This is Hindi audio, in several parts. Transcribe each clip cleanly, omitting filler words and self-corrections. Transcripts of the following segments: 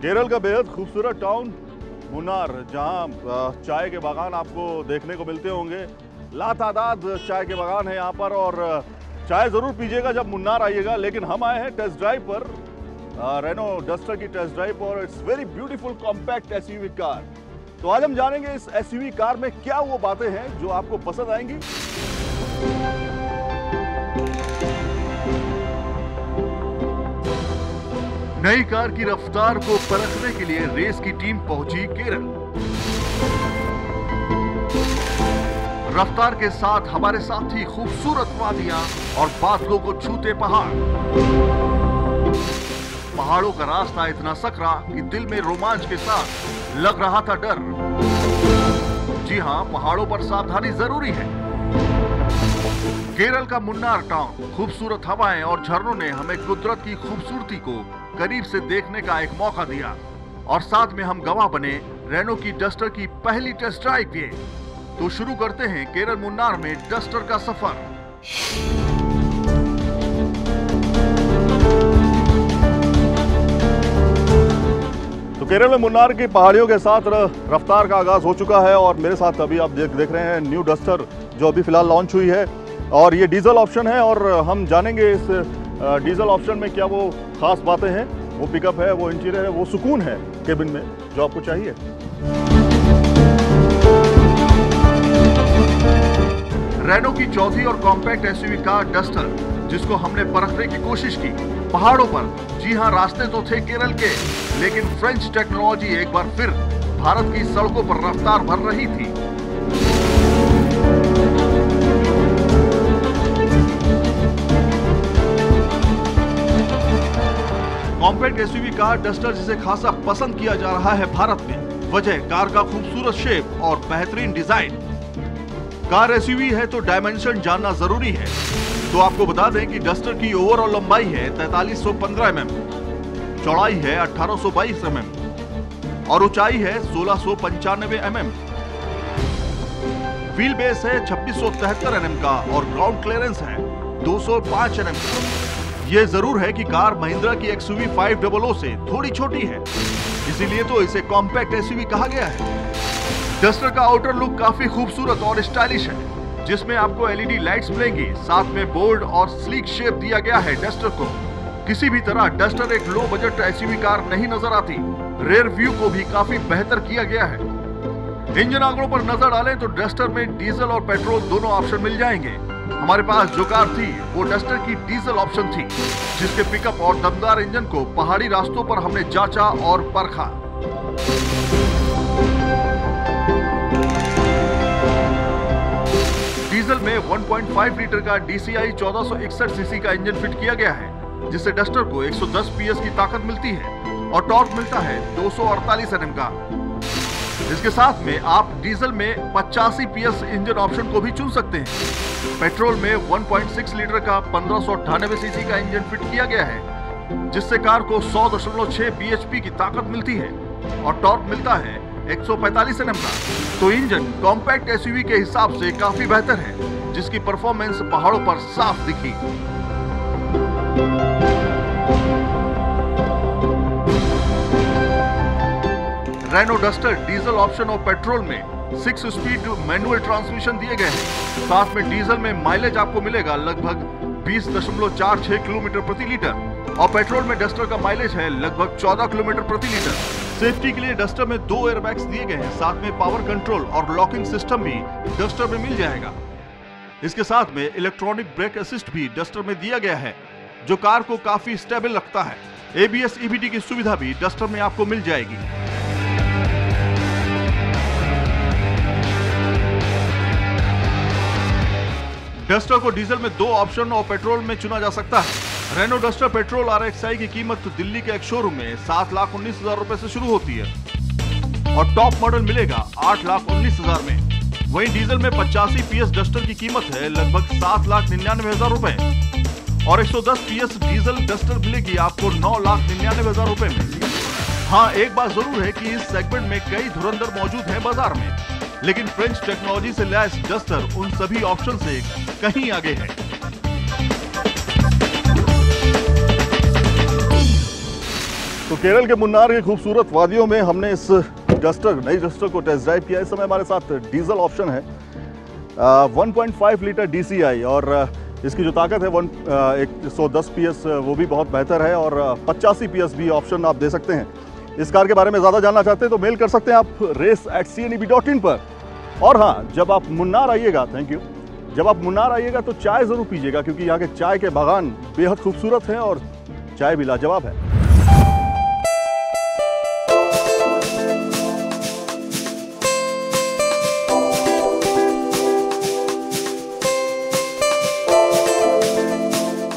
केरल का बेहद खूबसूरत टाउन मुन्नार, जहां चाय के बागान आपको देखने को मिलते होंगे। लातादाद चाय के बागान है यहाँ पर और चाय ज़रूर पीजिएगा जब मुन्नार आइएगा। लेकिन हम आए हैं टेस्ट ड्राइव पर, रेनो डस्टर की टेस्ट ड्राइव और it's very beautiful compact SUV car. तो आज हम जानेंगे इस एसयूवी कार में क्या वो बातें हैं जो आपको पसंद आएंगी। नई कार की रफ्तार को परखने के लिए रेस की टीम पहुंची केरल। रफ्तार के साथ हमारे साथ ही खूबसूरत वादियां और बादलों को छूते पहाड़। पहाड़ों का रास्ता इतना सकरा कि दिल में रोमांच के साथ लग रहा था डर। जी हां, पहाड़ों पर सावधानी जरूरी है। केरल का मुन्नार टाउन, खूबसूरत हवाएं और झरनों ने हमें कुदरत की खूबसूरती को करीब से देखने का एक मौका दिया और साथ में हम गवाह बने रेनो की डस्टर की पहली टेस्ट ड्राइव के। तो शुरू करते हैं केरल मुन्नार में डस्टर का सफर। तो केरल में मुन्नार की पहाड़ियों के साथ रफ्तार का आगाज हो चुका है और मेरे साथ अभी आप देख रहे हैं न्यू डस्टर जो अभी फिलहाल लॉन्च हुई है और ये डीजल ऑप्शन है और हम जानेंगे इस डीजल ऑप्शन में क्या वो खास बातें हैं। वो पिकअप है, वो इंटीरियर है, वो सुकून है केबिन में जो आपको चाहिए। रेनो की चौथी और कॉम्पैक्ट एसयूवी कार डस्टर, जिसको हमने परखने की कोशिश की पहाड़ों पर। जी हां, रास्ते तो थे केरल के, लेकिन फ्रेंच टेक्नोलॉजी एक बार फिर भारत की सड़कों पर रफ्तार भर रही थी। कॉम्पैक्ट एसयूवी कार डस्टर जिसे खासा पसंद किया जा रहा है भारत में, वजह कार का खूबसूरत शेप और बेहतरीन डिजाइन। कार एसयूवी है तो डायमेंशन जानना जरूरी है। तो आपको बता दें कि डस्टर की ओवरऑल लंबाई है 4315 mm, चौड़ाई है 1822 mm और ऊंचाई है 1695 mm। व्हील बेस है 2673 mm का और ग्राउंड क्लियरेंस है 205 mm का। ये जरूर है कि कार महिंद्रा की XUV 500 से थोड़ी छोटी है, इसीलिए तो इसे कॉम्पैक्ट एसयूवी कहा गया है। डस्टर का आउटर लुक काफी खूबसूरत और स्टाइलिश है, जिसमें आपको LED लाइट्स मिलेंगी। साथ में बोल्ड और स्लीक शेप दिया गया है डस्टर को। किसी भी तरह डस्टर एक लो बजट एसयूवी कार नहीं नजर आती। रेयर व्यू को भी काफी बेहतर किया गया है। इंजन आंकड़ों पर नजर डालें तो डस्टर में डीजल और पेट्रोल दोनों ऑप्शन मिल जाएंगे। हमारे पास जो कार थी वो डस्टर की डीजल ऑप्शन थी, जिसके पिकअप और दमदार इंजन को पहाड़ी रास्तों पर हमने जांचा और परखा। डीजल में 1.5 लीटर का DCI 1461 सीसी का इंजन फिट किया गया है, जिससे डस्टर को 110 PS की ताकत मिलती है और टॉर्क मिलता है 248 Nm का। इसके साथ में आप डीजल में 85 PS इंजन ऑप्शन को भी चुन सकते हैं। पेट्रोल में 1.6 लीटर का 1598 सीसी का इंजन फिट किया गया है, जिससे कार को 100.6 bhp की ताकत मिलती है और टॉर्क मिलता है 145 Nm का। तो इंजन कॉम्पैक्ट एसयूवी के हिसाब से काफी बेहतर है, जिसकी परफॉर्मेंस पहाड़ों पर साफ दिखी। रेनो डस्टर डीजल ऑप्शन और पेट्रोल में 6 स्पीड मैनुअल ट्रांसमिशन दिए गए हैं। साथ में डीजल में माइलेज आपको मिलेगा लगभग 20.46 किलोमीटर प्रति लीटर और पेट्रोल में डस्टर का माइलेज है लगभग 14 किलोमीटर प्रति लीटर। सेफ्टी के लिए डस्टर में 2 एयरबैग्स दिए गए हैं। साथ में पावर कंट्रोल और लॉकिंग सिस्टम भी डस्टर में मिल जाएगा। इसके साथ में इलेक्ट्रॉनिक ब्रेक असिस्ट भी डस्टर में दिया गया है, जो कार को काफी स्टेबल रखता है। ABS EBD की सुविधा भी डस्टर में आपको मिल जाएगी। डस्टर को डीजल में 2 ऑप्शन और पेट्रोल में चुना जा सकता है। रेनो डस्टर पेट्रोल RXi की कीमत दिल्ली के एक शोरूम में 7,19,000 रुपए से शुरू होती है और टॉप मॉडल मिलेगा 8,19,000 में। वहीं डीजल में 85 PS डस्टर की कीमत है लगभग 7,99,000 रुपए और 110 PS डीजल डस्टर मिलेगी आपको 9,99,000 रुपए में। हाँ, एक बात जरूर है कि इस सेगमेंट में कई धुरंधर मौजूद हैं बाजार में, लेकिन फ्रेंच टेक्नोलॉजी से लैस डस्टर उन सभी ऑप्शन से कहीं आगे है। तो केरल के मुन्नार की खूबसूरत वादियों में हमने इस नई डस्टर को टेस्ट ड्राइव किया। इस समय हमारे साथ डीजल ऑप्शन है, 1.5 लीटर DCI, और इसकी जो ताकत है 110 PS, वो भी बहुत बेहतर है, और 85 PS भी ऑप्शन आप दे सकते हैं। इस कार के बारे में ज़्यादा जानना चाहते हैं तो मेल कर सकते हैं आप race@cneb.in पर। और हाँ, जब आप मुन्नार आइएगा, थैंक यू, जब आप मुन्नार आइएगा तो चाय ज़रूर पीजिएगा, क्योंकि यहाँ के चाय के बागान बेहद खूबसूरत हैं और चाय भी लाजवाब है।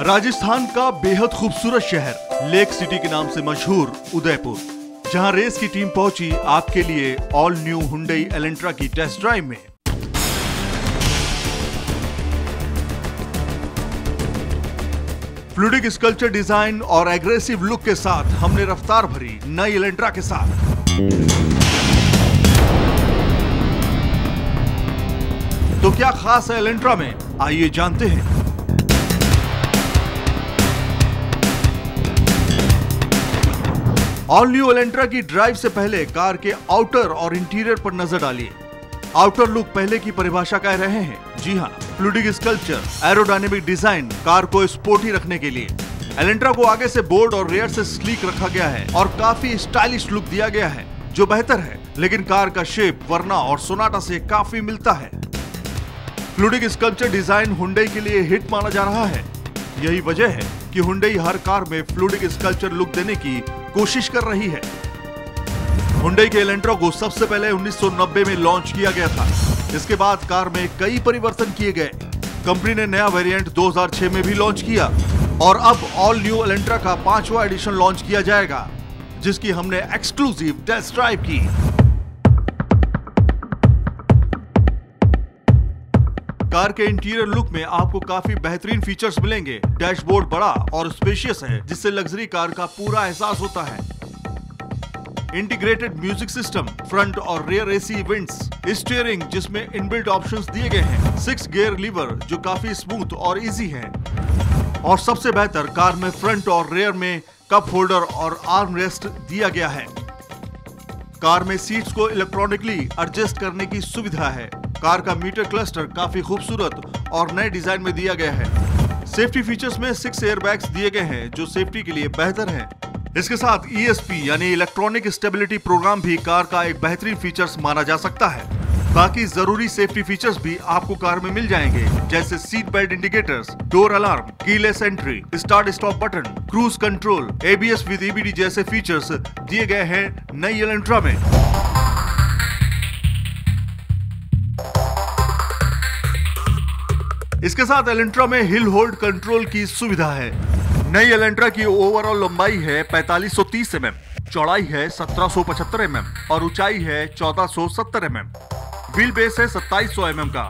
राजस्थान का बेहद खूबसूरत शहर लेक सिटी के नाम से मशहूर उदयपुर, जहां रेस की टीम पहुंची आपके लिए ऑल न्यू हुंडई एलेंट्रा की टेस्ट ड्राइव में। फ्लूइडिक स्कल्पचर डिजाइन और एग्रेसिव लुक के साथ हमने रफ्तार भरी नई एलेंट्रा के साथ। तो क्या खास है एलेंट्रा में, आइए जानते हैं। ऑल न्यू एलेंट्रा की ड्राइव से पहले कार के आउटर और इंटीरियर पर नजर डालिए। आउटर लुक पहले की परिभाषा कह रहे हैं, जी हाँ, fluidic sculpture, aerodynamic design, car को स्पोर्टी रखने के लिए। एलेंट्रा को आगे से बोर्ड और रेयर से स्लीक रखा गया है और काफी स्टाइलिश लुक दिया गया है, जो बेहतर है, लेकिन कार का शेप वर्ना और सोनाटा से काफी मिलता है। फ्लूइडिक स्कल्पचर डिजाइन हुंडई के लिए हिट माना जा रहा है। यही वजह है कि हुंडई हर कार में फ्लूइडिक स्कल्पचर लुक देने की कोशिश कर रही है। हुंडई के एलेंट्रा को सबसे पहले 1990 में लॉन्च किया गया था। इसके बाद कार में कई परिवर्तन किए गए। कंपनी ने नया वेरिएंट 2006 में भी लॉन्च किया और अब ऑल न्यू एलेंट्रा का 5वां एडिशन लॉन्च किया जाएगा, जिसकी हमने एक्सक्लूसिव टेस्ट ड्राइव की। कार के इंटीरियर लुक में आपको काफी बेहतरीन फीचर्स मिलेंगे। डैशबोर्ड बड़ा और स्पेशियस है, जिससे लग्जरी कार का पूरा एहसास होता है। इंटीग्रेटेड म्यूजिक सिस्टम, फ्रंट और रियर AC विंड्स, स्टीयरिंग जिसमें इनबिल्ट ऑप्शंस दिए गए हैं, 6 गियर लीवर जो काफी स्मूथ और इजी है, और सबसे बेहतर, कार में फ्रंट और रियर में कप होल्डर और आर्म रेस्ट दिया गया है। कार में सीट्स को इलेक्ट्रॉनिकली एडजस्ट करने की सुविधा है। कार का मीटर क्लस्टर काफी खूबसूरत और नए डिजाइन में दिया गया है। सेफ्टी फीचर्स में 6 एयरबैग्स दिए गए हैं, जो सेफ्टी के लिए बेहतर है। इसके साथ ESP यानी इलेक्ट्रॉनिक स्टेबिलिटी प्रोग्राम भी कार का एक बेहतरीन फीचर्स माना जा सकता है। बाकी जरूरी सेफ्टी फीचर्स भी आपको कार में मिल जाएंगे, जैसे seat belt indicators, door alarm, keyless entry, start stop button, cruise control, ABS with EBD जैसे फीचर्स दिए गए हैं नई एलेंट्रा में। इसके साथ एलेंट्रा में हिल होल्ड कंट्रोल की सुविधा है। नई एलेंट्रा की ओवरऑल लंबाई है 4530 mm, चौड़ाई है 1775 mm और ऊंचाई है 1470 mm। व्हील बेस है 2700 mm का।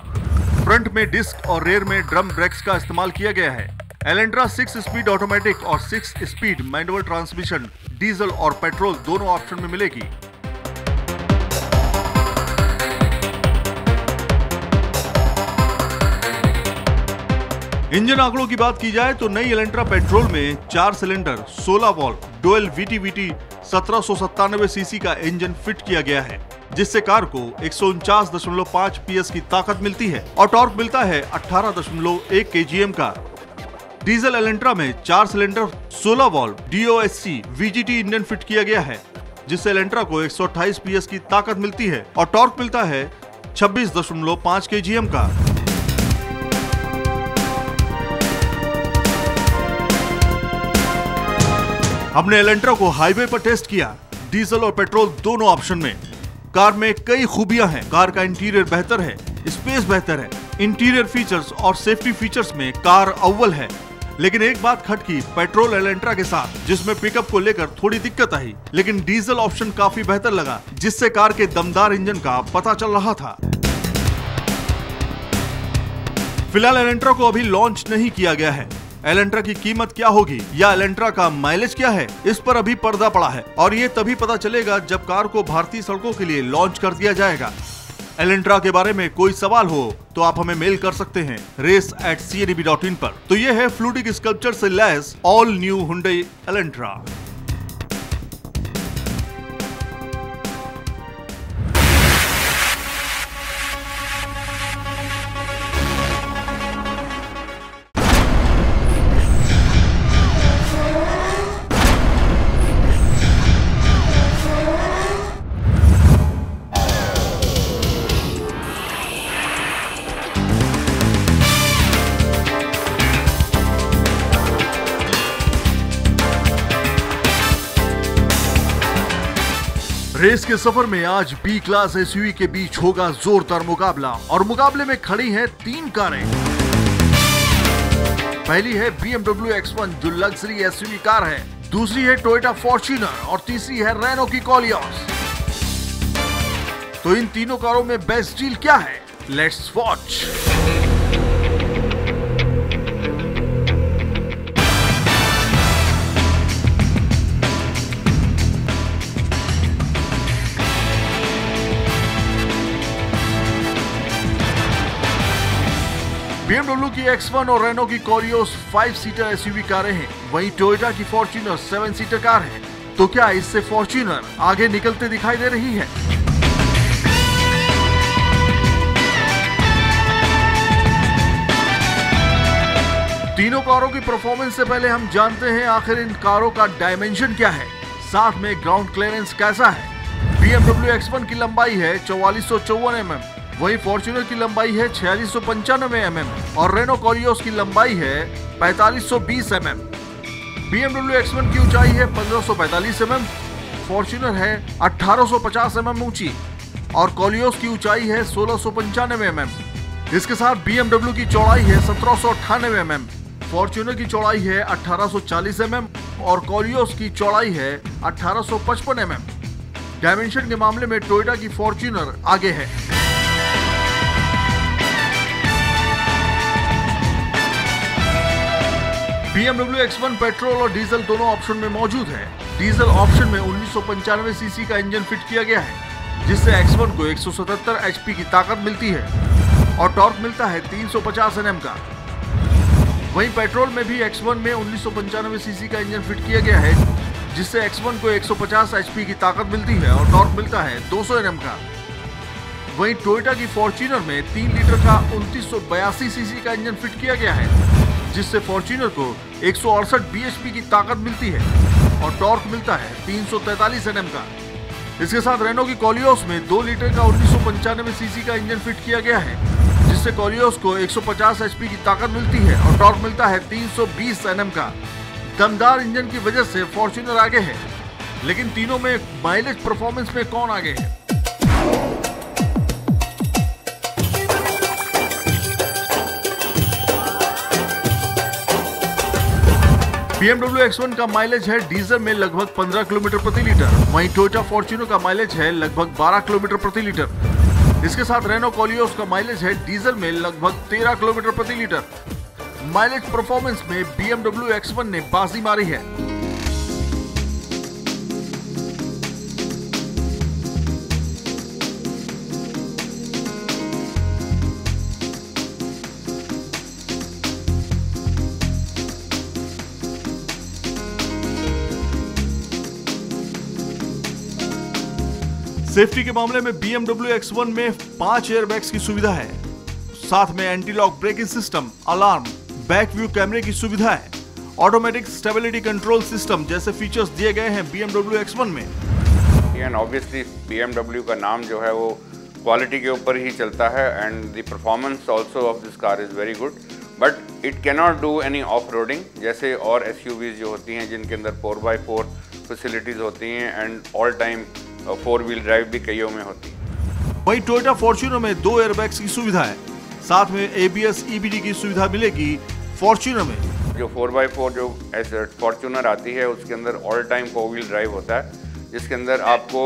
फ्रंट में डिस्क और रेयर में ड्रम ब्रेक्स का इस्तेमाल किया गया है। एलेंट्रा 6 स्पीड ऑटोमेटिक और 6 स्पीड मैनुअल ट्रांसमिशन डीजल और पेट्रोल दोनों ऑप्शन में मिलेगी। इंजन आंकड़ों की बात की जाए तो नई एलेंट्रा पेट्रोल में 4 cylinder 16 valve dual VTVT 1797 CC का इंजन फिट किया गया है, जिससे कार को 149.5 PS की ताकत मिलती है और टॉर्क मिलता है 18.1 kgm का। डीजल एलेंट्रा में 4 cylinder 16 valve DOSC VGT engine fit किया गया है, जिससे एलेंट्रा को 128 PS की ताकत मिलती है और टॉर्क मिलता है 26.5 kgm का। हमने एलेंट्रा को हाईवे पर टेस्ट किया, डीजल और पेट्रोल दोनों ऑप्शन में। कार में कई खूबियां हैं। कार का इंटीरियर बेहतर है, स्पेस बेहतर है। इंटीरियर फीचर्स और सेफ्टी फीचर्स में कार अव्वल है। लेकिन एक बात खटकी पेट्रोल एलेंट्रा के साथ, जिसमें पिकअप को लेकर थोड़ी दिक्कत आई, लेकिन डीजल ऑप्शन काफी बेहतर लगा, जिससे कार के दमदार इंजन का पता चल रहा था। फिलहाल एलेंट्रा को अभी लॉन्च नहीं किया गया है। एलेंट्रा की कीमत क्या होगी या एलेंट्रा का माइलेज क्या है, इस पर अभी पर्दा पड़ा है और ये तभी पता चलेगा जब कार को भारतीय सड़कों के लिए लॉन्च कर दिया जाएगा। एलेंट्रा के बारे में कोई सवाल हो तो आप हमें मेल कर सकते हैं race@cneb.in पर। तो ये है फ्लूइडिक स्कल्पचर से लैस all new Hyundai Elantra. Race के सफर में आज बी क्लास एसयूवी के बीच होगा जोरदार मुकाबला और मुकाबले में खड़ी हैं 3 कारें। पहली है BMW X1 जो लग्जरी एसयूवी कार है, दूसरी है टोयोटा फॉर्च्यूनर और तीसरी है रेनो की कोलियोस। तो इन तीनों कारों में बेस्ट डील क्या है? Let's watch. BMW की X1 और रेनो की कोलियोस 5 सीटर एसयूवी कारें हैं, वहीं टोयोटा की फॉर्च्यूनर 7 सीटर कार है। तो क्या इससे फॉर्च्यूनर आगे निकलते दिखाई दे रही है? तीनों कारों की परफॉर्मेंस से पहले हम जानते हैं आखिर इन कारों का डायमेंशन क्या है, साथ में ग्राउंड क्लियरेंस कैसा है। BMW X1 की लंबाई है 4454 mm, वहीं फॉर्च्यूनर की लंबाई है 4695 mm और रेनो कोलियोस की लंबाई है 4520 mm। BMW X1 की ऊंचाई है 1545 mm, फॉर्च्यूनर है 1850 mm ऊंची और कोलियोस की ऊंचाई है 1695 mm। इसके साथ BMW की चौड़ाई है 1798 mm, फॉर्च्यूनर की चौड़ाई है 1840 mm और कोलियोस की चौड़ाई है 1855 mm। डायमेंशन के मामले में टोयोटा की फॉर्च्यूनर आगे है। BMW X1 पेट्रोल और डीजल दोनों ऑप्शन में मौजूद है। डीजल ऑप्शन में 1995 सीसी का इंजन फिट किया गया है, जिससे X1 को 177 HP की ताकत मिलती है और टॉर्क मिलता है 350 Nm का। वहीं पेट्रोल में भी X1 में 1995 सीसी का इंजन फिट किया गया है, जिससे X1 को 150 HP की ताकत मिलती है और टॉर्क मिलता है 200 Nm का। वहीं टोयोटा की फॉर्च्यूनर में 3 लीटर का 2982 सीसी का इंजन फिट किया गया है, जिससे फॉर्च्यूनर को 168 bhp की ताकत मिलती है और टॉर्क मिलता है 343 Nm का। इसके साथ रेनो की कोलियोस में 2 लीटर का 1995 सीसी का इंजन फिट किया गया है, जिससे कोलियोस को 150 HP की ताकत मिलती है और टॉर्क मिलता है 320 Nm का। दमदार इंजन की वजह से फॉर्च्यूनर आगे है, लेकिन तीनों में माइलेज परफॉर्मेंस में कौन आगे है? BMW X1 का माइलेज है डीजल में लगभग 15 किलोमीटर प्रति लीटर, वहीं टोयोटा फॉर्च्यूनर का माइलेज है लगभग 12 किलोमीटर प्रति लीटर। इसके साथ रेनो कोलियोस का माइलेज है डीजल में लगभग 13 किलोमीटर प्रति लीटर। माइलेज परफॉर्मेंस में BMW X1 ने बाजी मारी है। सेफ्टी के मामले में BMW X1 में 5 एयरबैग्स की सुविधा है, साथ में anti lock braking system, alarm, back view कैमरे की सुविधा है, ऑटोमेटिक स्टेबिलिटी कंट्रोल सिस्टम जैसे फीचर्स दिए गए हैं BMW X1 में। एंड ऑब्वियसली BMW का नाम जो है वो क्वालिटी के ऊपर ही चलता है and the performance also of this car is very good, but it can not do any off roading जैसे और SUVs जो होती हैं जिनके अंदर 4x4 फैसिलिटीज होती हैं and all time 4 wheel drive भी कईयों में होती है। वहीं टोयोटा फॉर्च्यूनर में 2 एयरबैग्स की सुविधा है, साथ में ABS EBD की सुविधा मिलेगी फॉर्च्यूनर में। जो 4x4 जो फॉर्च्यूनर आती है उसके अंदर ऑल टाइम 4 व्हील ड्राइव होता है, जिसके अंदर आपको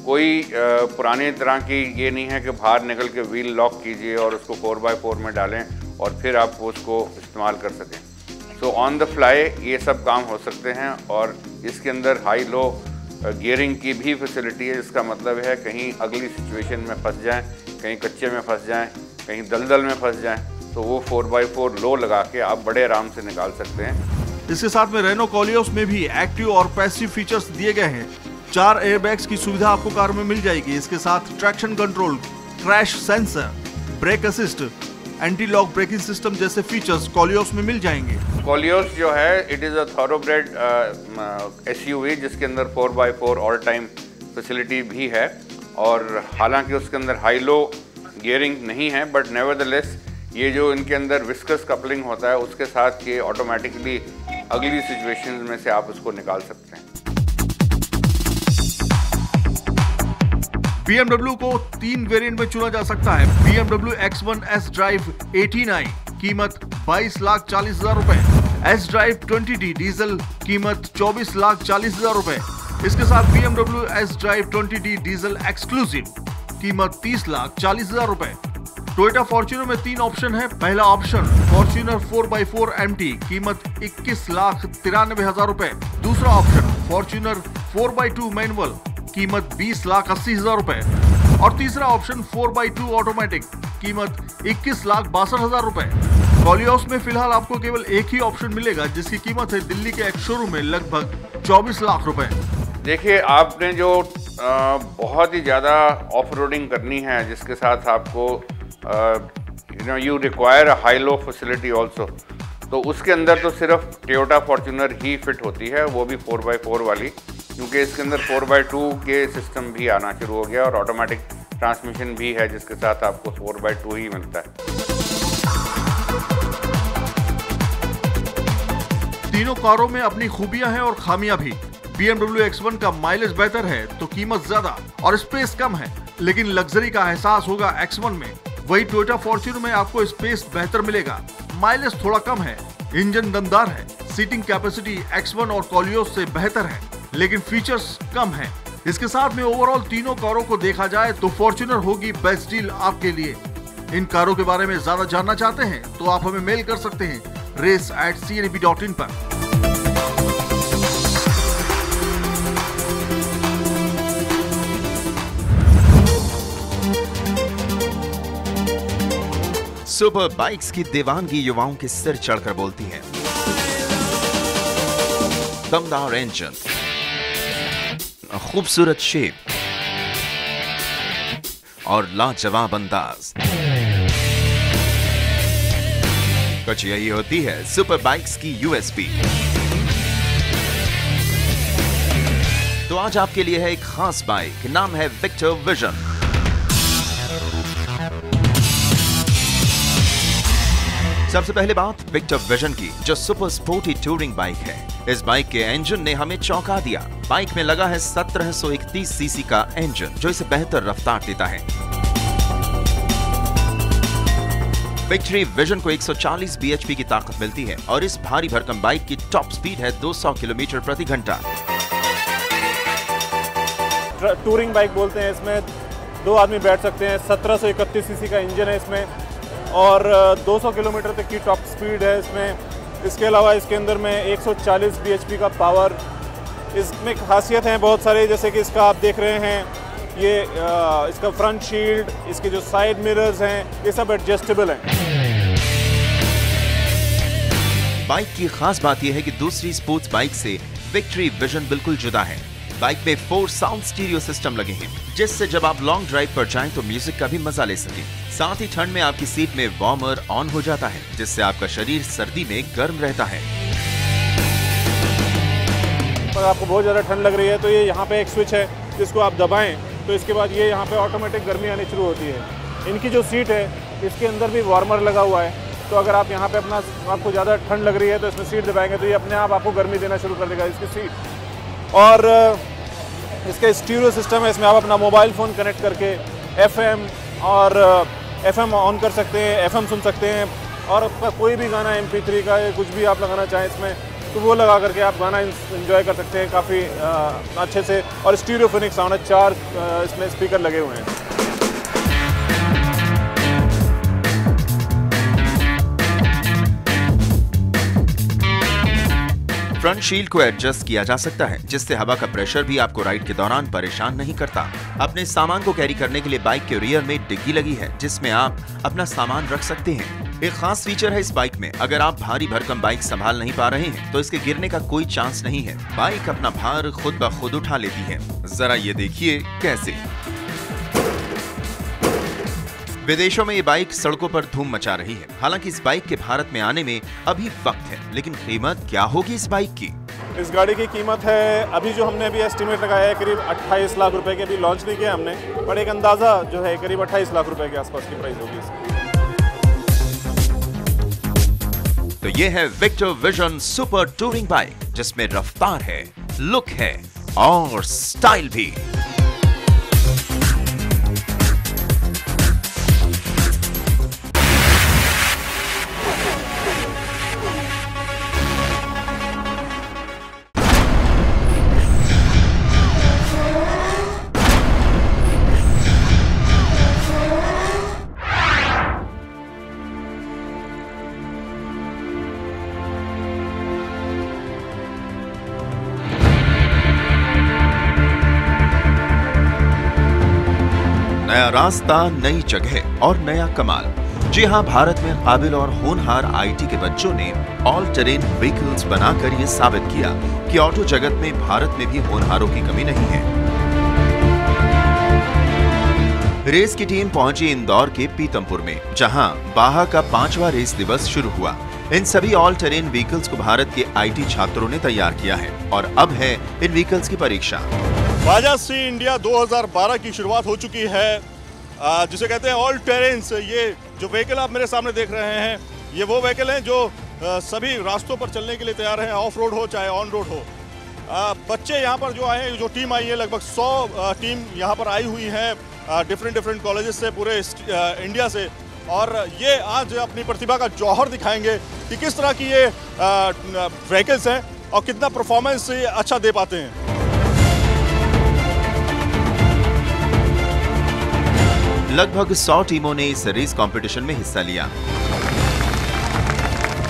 कोई पुरानी तरह की ये नहीं है कि बाहर निकल के व्हील लॉक कीजिए और उसको 4x4 में डालें और फिर आप उसको इस्तेमाल कर सकें। सो ऑन द फ्लाई ये सब काम हो सकते हैं और इसके अंदर हाई लो गियरिंग की भी फैसिलिटी है, जिसका मतलब है कहीं अगली सिचुएशन में फंस जाएं, कहीं कच्चे में फंस जाएं, कहीं दलदल में फंस जाएं, तो वो 4x4 लो लगा के आप बड़े आराम से निकाल सकते हैं। इसके साथ में रेनो कोलियोस में भी एक्टिव और पैसिव फीचर्स दिए गए हैं। 4 एयरबैग्स की सुविधा आपको कार में मिल जाएगी। इसके साथ traction control, crash sensor, brake assist, anti lock braking system जैसे फीचर्स कोलियोस में मिल जाएंगे। कोलियोस जो है इट इज़ अ थॉरोब्रेड SUV जिसके अंदर 4x4 ऑल टाइम फैसिलिटी भी है और हालांकि उसके अंदर हाई लो गियरिंग नहीं है, बट नेवरदलेस ये जो इनके अंदर विस्कस कपलिंग होता है उसके साथ ये ऑटोमेटिकली अगली सिचुएशंस में से आप उसको निकाल सकते हैं। BMW को 3 वेरिएंट में चुना जा सकता है। BMW X1 S Drive 18i कीमत 22,40,000 रुपए, S Drive 20D डीजल कीमत 24,40,000 रुपए। इसके साथ BMW S Drive 20D diesel exclusive कीमत 30,40,000 रुपए। टोयोटा फॉर्च्यूनर में 3 ऑप्शन है। पहला ऑप्शन फॉर्च्यूनर 4x4 MT कीमत 21,93,000 रुपए। दूसरा ऑप्शन फॉर्च्यूनर 4x2 मैनुअल कीमत 20,80,000 रुपए और तीसरा ऑप्शन 4x2 ऑटोमेटिक कीमत 21,62,000 रुपए। कोलियोस में फिलहाल आपको केवल एक ही ऑप्शन मिलेगा जिसकी कीमत है दिल्ली के एक शोरूम में लगभग 24 लाख रुपए। देखिए, आपने जो बहुत ही ज़्यादा ऑफ रोडिंग करनी है, जिसके साथ आपको you require a high low facility also, तो उसके अंदर तो सिर्फ टोयोटा फॉर्च्यूनर ही फिट होती है, वो भी 4x4 वाली, क्योंकि इसके अंदर 4x2 के सिस्टम भी आना शुरू हो गया और ऑटोमेटिक ट्रांसमिशन भी है, जिसके साथ आपको 4x2 ही मिलता है। तीनों कारों में अपनी खूबियां हैं और खामियां भी। BMW X1 का माइलेज बेहतर है तो कीमत ज्यादा और स्पेस कम है, लेकिन लग्जरी का एहसास होगा X1 में। वही टोयोटा फॉर्च्यूनर में आपको स्पेस बेहतर मिलेगा, माइलेज थोड़ा कम है, इंजन दमदार है, सीटिंग कैपेसिटी X1 और कोलियोस से बेहतर है, लेकिन फीचर्स कम है। इसके साथ में ओवरऑल तीनों कारों को देखा जाए तो फॉर्च्यूनर होगी बेस्ट डील आपके लिए। इन कारों के बारे में ज्यादा जानना चाहते हैं तो आप हमें मेल कर सकते हैं race@cnab.in पर। सुपर बाइक्स की दीवानगी युवाओं के सिर चढ़कर बोलती है। दमदार इंजन, खूबसूरत शेप और लाजवाब अंदाज, कुछ यही होती है सुपर बाइक्स की यूएसपी। तो आज आपके लिए है एक खास बाइक, नाम है विक्टर विजन। सबसे पहले बात विक्टर विजन की, जो सुपर स्पोर्टी टूरिंग बाइक है। इस बाइक के इंजन ने हमें चौंका दिया। बाइक में लगा है 1731 सीसी का इंजन, जो इसे बेहतर रफ्तार देता है। विक्ट्री विजन को 140 bhp की ताकत मिलती है और इस भारी भरकम बाइक की टॉप स्पीड है 200 किलोमीटर प्रति घंटा। टूरिंग बाइक बोलते हैं, इसमें 2 आदमी बैठ सकते हैं। 1731 सीसी का इंजन है इसमें और 200 किलोमीटर तक की टॉप स्पीड है इसमें। इसके अलावा इसके अंदर में 140 bhp का पावर। इसमें खासियत हैं बहुत सारे, जैसे कि इसका आप देख रहे हैं ये इसका फ्रंट शील्ड, इसके जो साइड मिरर्स हैं, ये सब एडजस्टेबल हैं। बाइक की खास बात यह है कि दूसरी स्पोर्ट्स बाइक से विक्ट्री विजन बिल्कुल जुदा है। बाइक में 4 साउंड स्टीरियो सिस्टम लगे हैं, जिससे जब आप लॉन्ग ड्राइव पर जाएं तो म्यूजिक का भी मजा ले सकें। साथ ही ठंड में आपकी सीट में वार्मर ऑन हो जाता है, जिससे आपका शरीर सर्दी में गर्म रहता है। अगर आपको बहुत ज़्यादा ठंड लग रही है तो ये यहाँ पे एक स्विच है, जिसको आप दबाएं तो इसके बाद ये यहाँ पे ऑटोमेटिक गर्मी आनी शुरू होती है। इनकी जो सीट है इसके अंदर भी वार्मर लगा हुआ है, तो अगर आप यहाँ पे आपको ज़्यादा ठंड लग रही है तो इसमें सीट दबाएंगे तो ये अपने आप आपको गर्मी देना शुरू कर देगा इसकी सीट। और इसका स्टीरियो सिस्टम है, इसमें आप अपना मोबाइल फ़ोन कनेक्ट करके FM और FM ऑन कर सकते हैं, FM सुन सकते हैं, और आपका कोई भी गाना MP3 का कुछ भी आप लगाना चाहें इसमें तो वो लगा करके आप गाना एंजॉय कर सकते हैं काफ़ी अच्छे से। और स्टीरियोफोनिक साउंड है, 4 इसमें स्पीकर लगे हुए हैं। फ्रंट शील्ड को एडजस्ट किया जा सकता है, जिससे हवा का प्रेशर भी आपको राइड के दौरान परेशान नहीं करता। अपने सामान को कैरी करने के लिए बाइक के रियर में डिग्गी लगी है, जिसमें आप अपना सामान रख सकते हैं। एक खास फीचर है इस बाइक में, अगर आप भारी भरकम बाइक संभाल नहीं पा रहे हैं तो इसके गिरने का कोई चांस नहीं है। बाइक अपना भार खुद ब खुद उठा लेती है। जरा ये देखिए कैसे। विदेशों में ये बाइक सड़कों पर धूम मचा रही है। हालांकि इस बाइक के भारत में आने में अभी वक्त है, लेकिन कीमत क्या होगी इस बाइक की? इस गाड़ी की कीमत है, अभी जो हमने अभी एस्टिमेट लगाया है, करीब 28 लाख रुपए की। अभी लॉन्च नहीं किया हमने, पर एक अंदाजा जो है करीब 28 लाख रुपए के आसपास की प्राइस होगी इसकी। तो ये है Victor Vision super touring bike, जिसमें रफ्तार है, लुक है और स्टाइल भी। नया रास्ता, नई जगह और नया कमाल। जी हां, भारत में काबिल और होनहार आईटी के बच्चों ने ऑल टेरेन व्हीकल्स बनाकर ये साबित किया कि ऑटो जगत में भारत में भी होनहारों की कमी नहीं है। रेस की टीम पहुंची इंदौर के पीतमपुर में, जहां बाहा का 5वां रेस दिवस शुरू हुआ। इन सभी ऑल टेरेन व्हीकल्स को भारत के आईटी छात्रों ने तैयार किया है और अब है इन व्हीकल्स की परीक्षा। बाजाज सी इंडिया 2012 की शुरुआत हो चुकी है, जिसे कहते हैं ऑल टेरेन्स। ये जो व्हीकल आप मेरे सामने देख रहे हैं, ये वो व्हीकल हैं जो सभी रास्तों पर चलने के लिए तैयार हैं, ऑफ रोड हो चाहे ऑन रोड हो। बच्चे यहाँ पर जो आए हैं, जो टीम आई है, लगभग 100 टीम यहाँ पर आई हुई है डिफरेंट कॉलेजेस से, पूरे इंडिया से। और ये आज अपनी प्रतिभा का जौहर दिखाएंगे कि किस तरह की ये व्हीकल्स हैं और कितना परफॉर्मेंस ये अच्छा दे पाते हैं। लगभग 100 टीमों ने इस रेस कंपटीशन में हिस्सा लिया।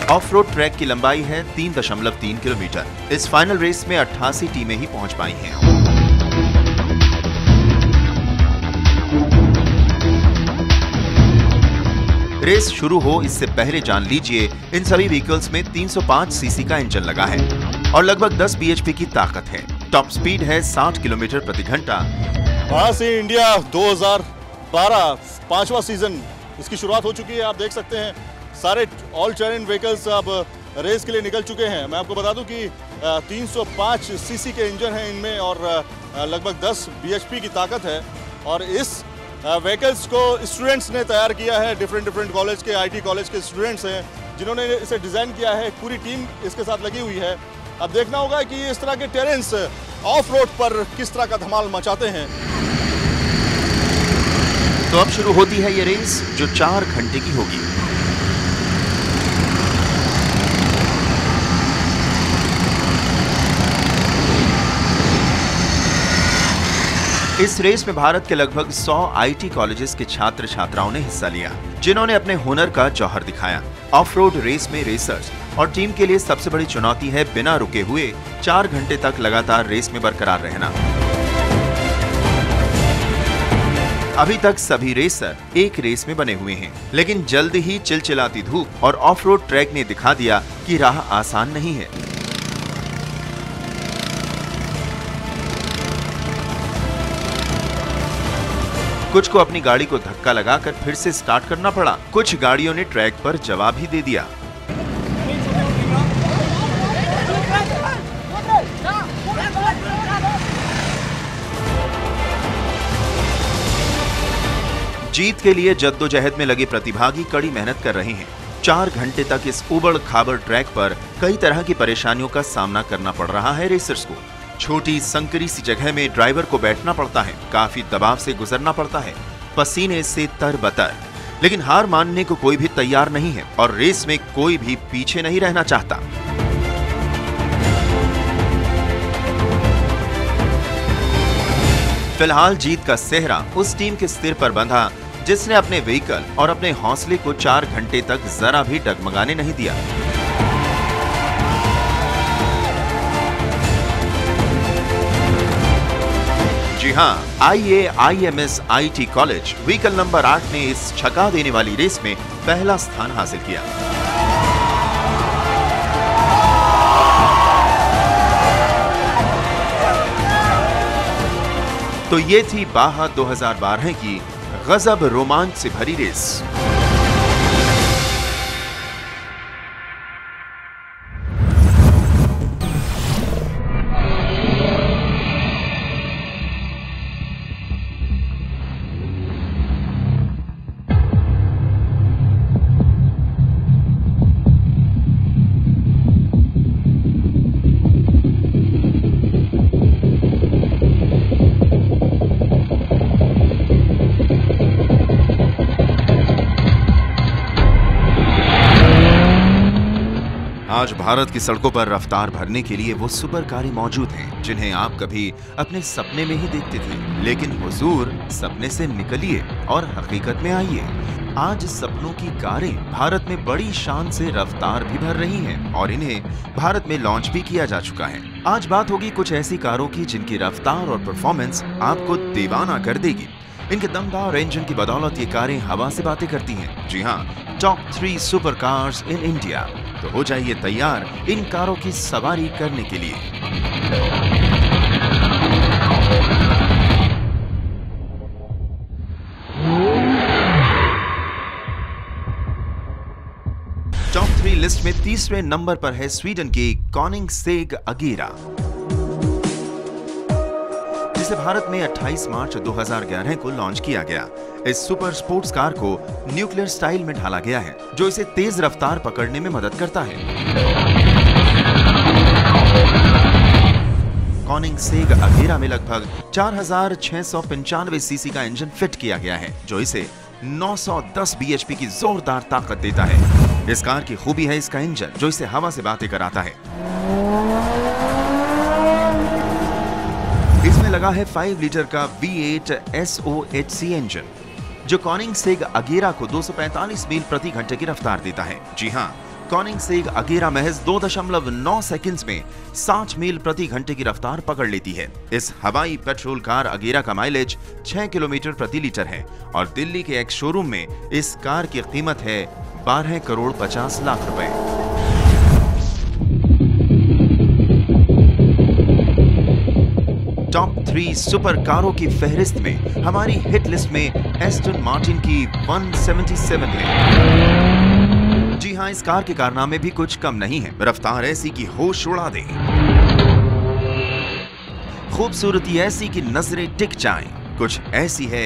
ऑफ रोड ट्रैक की लंबाई है 3.3 किलोमीटर। इस फाइनल रेस में 88 टीमें ही पहुंच पाई हैं। रेस शुरू हो इससे पहले जान लीजिए, इन सभी व्हीकल्स में 305 सीसी का इंजन लगा है और लगभग 10 बीएचपी की ताकत है। टॉप स्पीड है 60 किलोमीटर प्रति घंटा। बाजाज सी इंडिया 2012 5वां सीजन, इसकी शुरुआत हो चुकी है। आप देख सकते हैं सारे ऑल टेरेन व्हीकल्स अब रेस के लिए निकल चुके हैं। मैं आपको बता दूं कि 305 सीसी के इंजन हैं इनमें और लगभग 10 बीएचपी की ताकत है। और इस व्हीकल्स को स्टूडेंट्स ने तैयार किया है, डिफरेंट कॉलेज के, आईटी कॉलेज के स्टूडेंट्स हैं जिन्होंने इसे डिज़ाइन किया है। पूरी टीम इसके साथ लगी हुई है। अब देखना होगा कि इस तरह के टेरेन्स ऑफ रोड पर किस तरह का धमाल मचाते हैं। तो अब शुरू होती है ये रेस, जो 4 घंटे की होगी। इस रेस में भारत के लगभग 100 आईटी कॉलेजेस के छात्र छात्राओं ने हिस्सा लिया, जिन्होंने अपने हुनर का जौहर दिखाया। ऑफ रोड रेस में रेसर्स और टीम के लिए सबसे बड़ी चुनौती है बिना रुके हुए 4 घंटे तक लगातार रेस में बरकरार रहना। अभी तक सभी रेसर एक रेस में बने हुए हैं, लेकिन जल्द ही चिलचिलाती धूप और ऑफ रोड ट्रैक ने दिखा दिया कि राह आसान नहीं है। कुछ को अपनी गाड़ी को धक्का लगाकर फिर से स्टार्ट करना पड़ा। कुछ गाड़ियों ने ट्रैक पर जवाब ही दे दिया। जीत के लिए जद्दोजहद में लगे प्रतिभागी कड़ी मेहनत कर रहे हैं। 4 घंटे तक इस उबड़ खाबड़ ट्रैक पर कई तरह की परेशानियों का सामना करना पड़ रहा है रेसर्स को। छोटी संकरी सी जगह में ड्राइवर को बैठना पड़ता है, काफी दबाव से गुजरना पड़ता है, पसीने से तरबतर। लेकिन हार मानने को कोई भी तैयार नहीं है और रेस में कोई भी पीछे नहीं रहना चाहता। फिलहाल जीत का सेहरा उस टीम के सिर पर बंधा जिसने अपने व्हीकल और अपने हौसले को 4 घंटे तक जरा भी डगमगाने नहीं दिया। जी हां, IAIMS IT college vehicle number 8 ने इस छका देने वाली रेस में पहला स्थान हासिल किया। तो ये थी बाहा 2012 की गजब रोमांच से भरी रेस। आज भारत की सड़कों पर रफ्तार भरने के लिए वो सुपर कारें मौजूद हैं जिन्हें आप कभी अपने सपने में ही देखते थे। लेकिन हुजूर, सपने से निकलिए और हकीकत में आइए। आज सपनों की कारें भारत में बड़ी शान से रफ्तार भी भर रही हैं और इन्हें भारत में लॉन्च भी किया जा चुका है। आज बात होगी कुछ ऐसी कारों की जिनकी रफ्तार और परफॉर्मेंस आपको दीवाना कर देगी। इनके दमदार इंजन की बदौलत ये कारें हवा से बातें करती हैं। जी हाँ, top 3 super cars in India. तो हो जाइए तैयार इन कारों की सवारी करने के लिए। टॉप 3 लिस्ट में तीसरे नंबर पर है स्वीडन की कोनिग्सेग अगेरा, जिसे भारत में 28 मार्च 2011 को लॉन्च किया गया। इस सुपर स्पोर्ट्स कार को न्यूक्लियर स्टाइल में ढाला गया है, जो इसे तेज रफ्तार पकड़ने में मदद करता है। कोनिग्सेग अगेरा में लगभग 4695 सीसी का इंजन फिट किया गया है, जो इसे 910 बीएचपी की जोरदार ताकत देता है। इस कार की खूबी है इसका इंजन, जो इसे हवा से बातें कराता है। इसमें लगा है 5 लीटर का V8 SOHC इंजन, जो कोनिग्सेग अगेरा को 245 मील प्रति घंटे की रफ्तार देता है। जी हां, कोनिग्सेग अगेरा महज 2.9 सेकंड्स में 60 मील प्रति घंटे की रफ्तार पकड़ लेती है। इस हवाई पेट्रोल कार अगेरा का माइलेज 6 किलोमीटर प्रति लीटर है और दिल्ली के एक शोरूम में इस कार की कीमत है 12 करोड़ 50 लाख रुपए। टॉप 3 सुपर कारों की फहरिस्त में हमारी हिट लिस्ट में एस्टन मार्टिन की 177 है। जी हां, इस कार के कारनामे भी कुछ कम नहीं है। रफ्तार ऐसी कि होश उड़ा दे, खूबसूरती ऐसी कि नजरें टिक जाएं, कुछ ऐसी है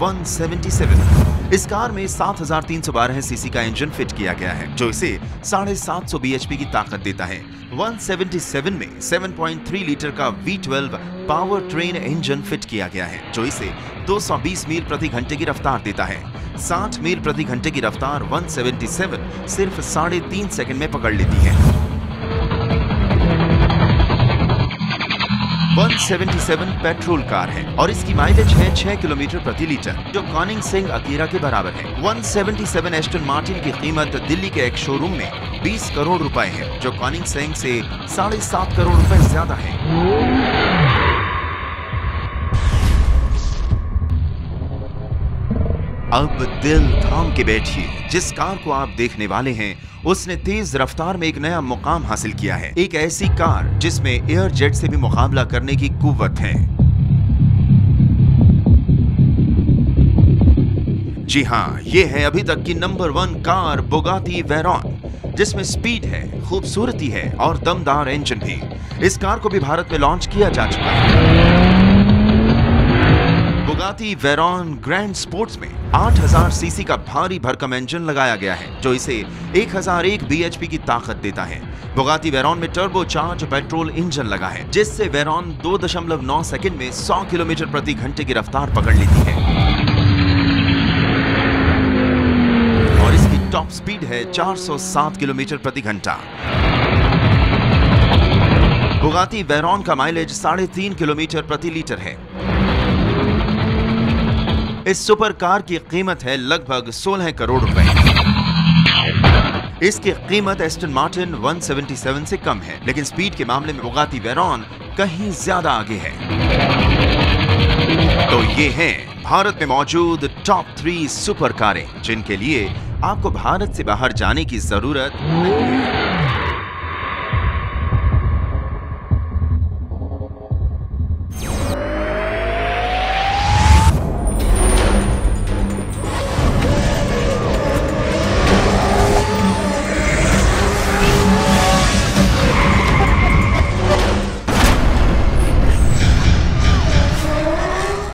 177। इस कार में 7312 सीसी का इंजन फिट किया गया है, जो इसे 750 बीएचपी की ताकत देता है। 177 में 7.3 लीटर का V12 power train engine fit किया गया है, जो इसे 220 मील प्रति घंटे की रफ्तार देता है। 60 मील प्रति घंटे की रफ्तार 177 सिर्फ 3.5 सेकंड में पकड़ लेती है। 177 पेट्रोल कार है और इसकी माइलेज है 6 किलोमीटर प्रति लीटर, जो कोनिग्सेग अगेरा के बराबर है। 177 एस्टन मार्टिन की कीमत दिल्ली के एक शोरूम में 20 करोड़ रुपए है, जो कोनिग्सेग से 7.5 करोड़ रुपए ज्यादा है। अब दिल थाम के बैठिए, जिस कार को आप देखने वाले हैं उसने तेज रफ्तार में एक नया मुकाम हासिल किया है। एक ऐसी कार जिसमें एयर जेट से भी मुकाबला करने की कुव्वत है। जी हां, ये है अभी तक की नंबर 1 कार बुगाटी वेरॉन, जिसमें स्पीड है, खूबसूरती है और दमदार इंजन भी। इस कार को भी भारत में लॉन्च किया जा चुका है। बुगाटी वेरॉन ग्रैंड स्पोर्ट्स में 8000 सीसी का भारी भरकम इंजन लगाया गया है, जो इसे 1001 बीएचपी की ताकत देता है। बुगाटी वेरॉन में टर्बो चार्ज पेट्रोल इंजन लगा है, जिससे वेरॉन 2.9 सेकंड में 100 किलोमीटर प्रति घंटे की रफ्तार पकड़ लेती है और इसकी टॉप स्पीड है 407 किलोमीटर प्रति घंटा। बुगाटी वेरॉन का माइलेज 3.5 किलोमीटर प्रति लीटर है। इस सुपर कार की कीमत है लगभग 16 करोड़ रुपए। इसकी कीमत एस्टन मार्टिन 177 से कम है, लेकिन स्पीड के मामले में बुगाटी वेरॉन कहीं ज्यादा आगे है। तो ये हैं भारत में मौजूद टॉप 3 सुपर कारें, जिनके लिए आपको भारत से बाहर जाने की जरूरत नहीं है।